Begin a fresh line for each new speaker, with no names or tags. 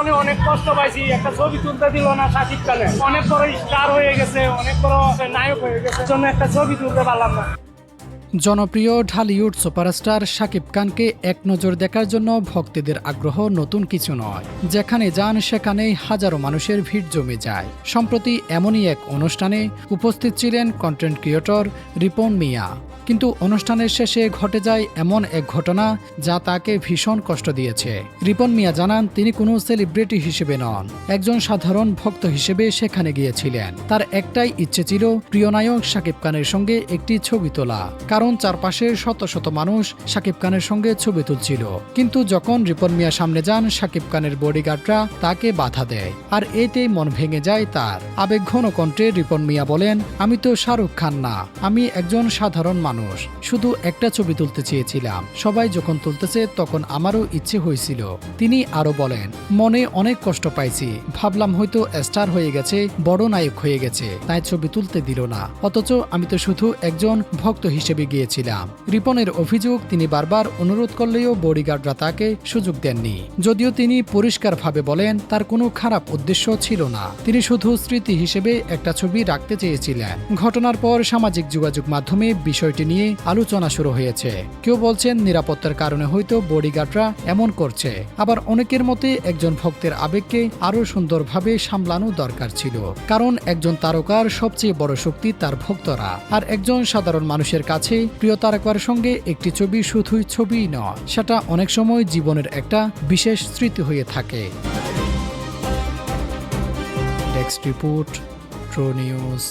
অনেক কষ্ট পাইছি, একটা ছবি তুলতে দিল না শাকিব খানে। অনেক বড় স্টার হয়ে গেছে, অনেক বড় নায়ক হয়ে গেছে, জন্য একটা ছবি তুলতে পারলাম না।
জনপ্রিয় ঢালিউড সুপারস্টার শাকিব খানকে এক নজর দেখার জন্য ভক্তদের আগ্রহ নতুন কিছু নয়। যেখানে যান সেখানেই হাজারো মানুষের ভিড় জমে যায়। সম্প্রতি এমনই এক অনুষ্ঠানে উপস্থিত ছিলেন কন্টেন্ট ক্রিয়েটর রিপন মিয়া। কিন্তু অনুষ্ঠানের শেষে ঘটে যায় এমন এক ঘটনা যা তাকে ভীষণ কষ্ট দিয়েছে। রিপন মিয়া জানান, তিনি কোনো সেলিব্রিটি হিসেবে নন, একজন সাধারণ ভক্ত হিসেবে সেখানে গিয়েছিলেন। তার একটাই ইচ্ছে ছিল প্রিয় নায়ক শাকিব খানের সঙ্গে একটি ছবি তোলা, কারণ চারপাশের শত শত মানুষ শাকিব খানের সঙ্গে ছবি তুলছিল। কিন্তু যখন রিপন মিয়া সামনে যান, শাকিব খানের বডিগার্ডরা তাকে বাধা দেয়, আর এতেই মন ভেঙে যায় তার। আবেগঘন কণ্ঠে রিপন মিয়া বলেন, আমি তো শাহরুখ খান না, আমি একজন সাধারণ মানুষ, শুধু একটা ছবি তুলতে চেয়েছিলাম। সবাই যখন তুলতেছে তখন আমারও ইচ্ছে হয়েছিল। তিনি আরো বলেন, মনে অনেক কষ্ট পাইছি, ভাবলাম হয়তো স্টার হয়ে গেছে, বড় নায়ক হয়ে গেছে, তাই ছবি তুলতে দিল না, অথচ আমি তো শুধু একজন ভক্ত হিসেবে গিয়েছিলাম। রিপনের অভিযোগ, তিনি বারবার অনুরোধ করলেও বডিগার্ডরা তাকে সুযোগ দেননি। যদিও তিনি পরিষ্কারভাবে বলেন তার কোনো খারাপ উদ্দেশ্য ছিল না, তিনি শুধু স্মৃতি হিসেবে একটা ছবি রাখতে চেয়েছিলেন। ঘটনার পর সামাজিক যোগাযোগ মাধ্যমে বিষয়টি নিয়ে আলোচনা শুরু হয়েছে। কেউ বলছেন নিরাপত্তার কারণে হয়তো বডিগার্ডরা এমন করছে, আবার অনেকের মতে একজন ভক্তের আবেগকে আরো সুন্দরভাবে সামলানো দরকার ছিল, কারণ একজন তারকার সবচেয়ে বড় শক্তি তার ভক্তরা। আর একজন সাধারণ মানুষের কাছে প্রিয় তারকার সঙ্গে একটি ছবি শুধুই ছবিই নয়, সেটা অনেক সময় জীবনের একটা বিশেষ স্মৃতি হয়ে থাকে। Desk report, true news.